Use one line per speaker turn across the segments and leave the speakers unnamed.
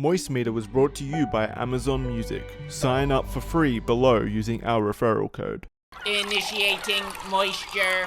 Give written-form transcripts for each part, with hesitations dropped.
Moist Meter was brought to you by Amazon Music. Sign up for free below using our referral code.
Initiating moisture.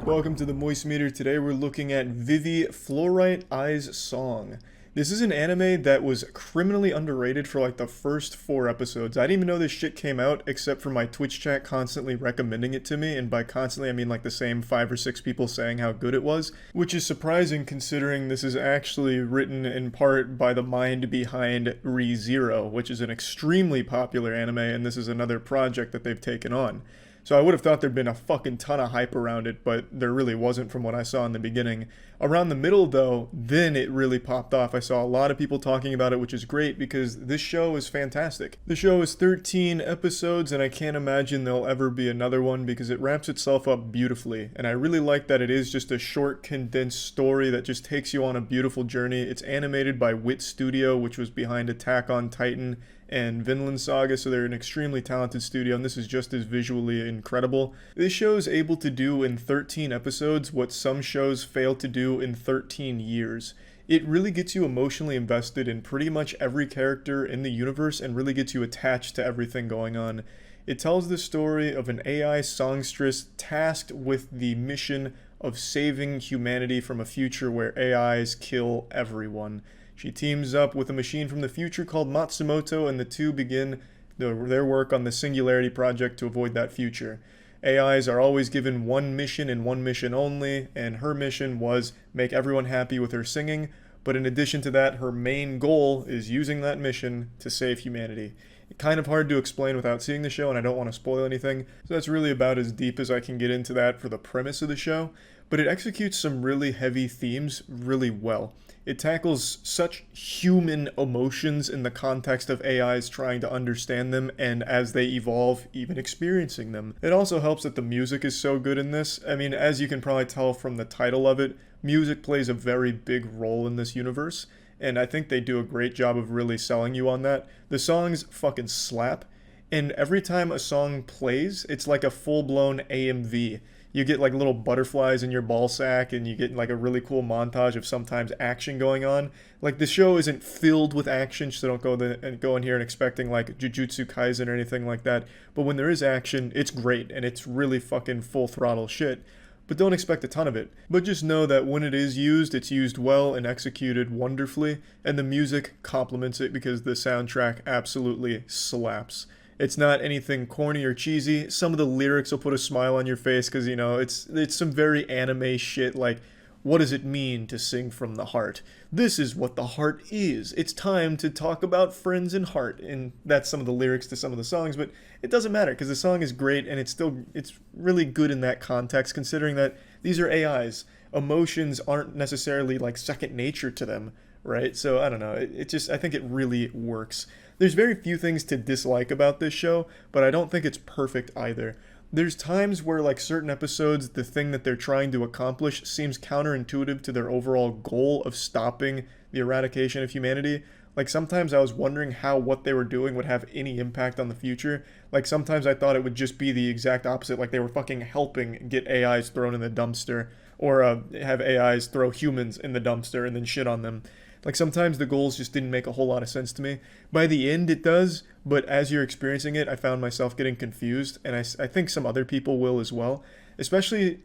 Welcome to the Moist Meter. Today we're looking at Vivy Fluorite Eyes Song. This is an anime that was criminally underrated for like the first 4 episodes. I didn't even know this shit came out except for my Twitch chat constantly recommending it to me, and by constantly I mean like the same 5 or 6 people saying how good it was, which is surprising considering this is actually written in part by the mind behind Re:Zero, which is an extremely popular anime, and this is another project that they've taken on. So I would have thought there'd been a fucking ton of hype around it, but there really wasn't from what I saw in the beginning. Around the middle though, then it really popped off. I saw a lot of people talking about it, which is great because this show is fantastic. The show is 13 episodes and I can't imagine there'll ever be another one because it wraps itself up beautifully. And I really like that it is just a short, condensed story that just takes you on a beautiful journey. It's animated by Wit Studio, which was behind Attack on Titan and Vinland Saga, so they're an extremely talented studio, and this is just as visually incredible. This show is able to do in 13 episodes what some shows fail to do in 13 years. It really gets you emotionally invested in pretty much every character in the universe and really gets you attached to everything going on. It tells the story of an AI songstress tasked with the mission of saving humanity from a future where AIs kill everyone. She teams up with a machine from the future called Matsumoto, and the two begin their work on the Singularity Project to avoid that future. AIs are always given one mission and one mission only, and her mission was make everyone happy with her singing, but in addition to that, her main goal is using that mission to save humanity. It's kind of hard to explain without seeing the show, and I don't want to spoil anything, so that's really about as deep as I can get into that for the premise of the show, but it executes some really heavy themes really well. It tackles such human emotions in the context of AIs trying to understand them and as they evolve, even experiencing them. It also helps that the music is so good in this. I mean, as you can probably tell from the title of it, music plays a very big role in this universe, and I think they do a great job of really selling you on that. The songs fucking slap, and every time a song plays, it's like a full-blown AMV. You get like little butterflies in your ball sack, and you get like a really cool montage of sometimes action going on. Like the show isn't filled with action, so don't go in here and expecting like Jujutsu Kaisen or anything like that. But when there is action, it's great, and it's really fucking full throttle shit. But don't expect a ton of it. But just know that when it is used, it's used well and executed wonderfully, and the music complements it because the soundtrack absolutely slaps. It's not anything corny or cheesy. Some of the lyrics will put a smile on your face because, you know, it's some very anime shit like, what does it mean to sing from the heart? This is what the heart is. It's time to talk about friends and heart. And that's some of the lyrics to some of the songs, but it doesn't matter because the song is great and it's really good in that context considering that these are AIs. Emotions aren't necessarily like second nature to them, right? So I don't know. I think it really works. There's very few things to dislike about this show, but I don't think it's perfect either. There's times where like certain episodes, the thing that they're trying to accomplish seems counterintuitive to their overall goal of stopping the eradication of humanity. Like sometimes I was wondering how what they were doing would have any impact on the future. Like sometimes I thought it would just be the exact opposite, like they were fucking helping get AIs thrown in the dumpster, or have AIs throw humans in the dumpster and then shit on them. Like sometimes the goals just didn't make a whole lot of sense to me. By the end it does, but as you're experiencing it, I found myself getting confused, and I think some other people will as well. Especially,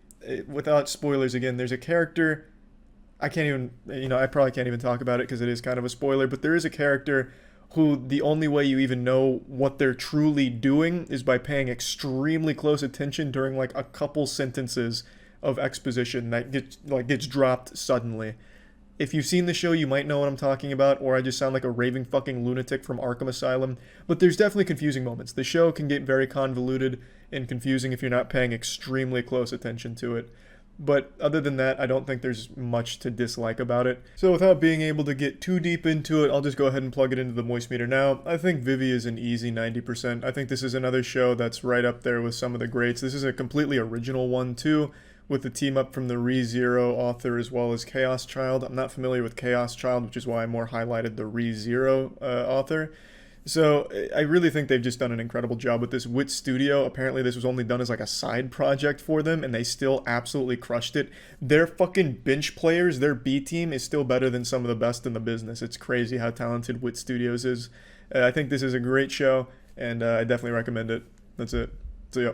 without spoilers again, there's a character, I probably can't even talk about it because it is kind of a spoiler, but there is a character who the only way you even know what they're truly doing is by paying extremely close attention during like a couple sentences of exposition that gets dropped suddenly. If you've seen the show, you might know what I'm talking about, or I just sound like a raving fucking lunatic from Arkham Asylum. But there's definitely confusing moments. The show can get very convoluted and confusing if you're not paying extremely close attention to it. But other than that, I don't think there's much to dislike about it. So without being able to get too deep into it, I'll just go ahead and plug it into the Moist Meter now. I think Vivy is an easy 90%. I think this is another show that's right up there with some of the greats. This is a completely original one too, with the team up from the Re:Zero author as well as Chaos Child. I'm not familiar with Chaos Child, which is why I more highlighted the Re:Zero author. So I really think they've just done an incredible job with this. Wit Studio, apparently this was only done as like a side project for them, and they still absolutely crushed it. Their fucking bench players, their B team is still better than some of the best in the business. It's crazy how talented Wit Studios is. I think this is a great show, and I definitely recommend it. That's it. See ya.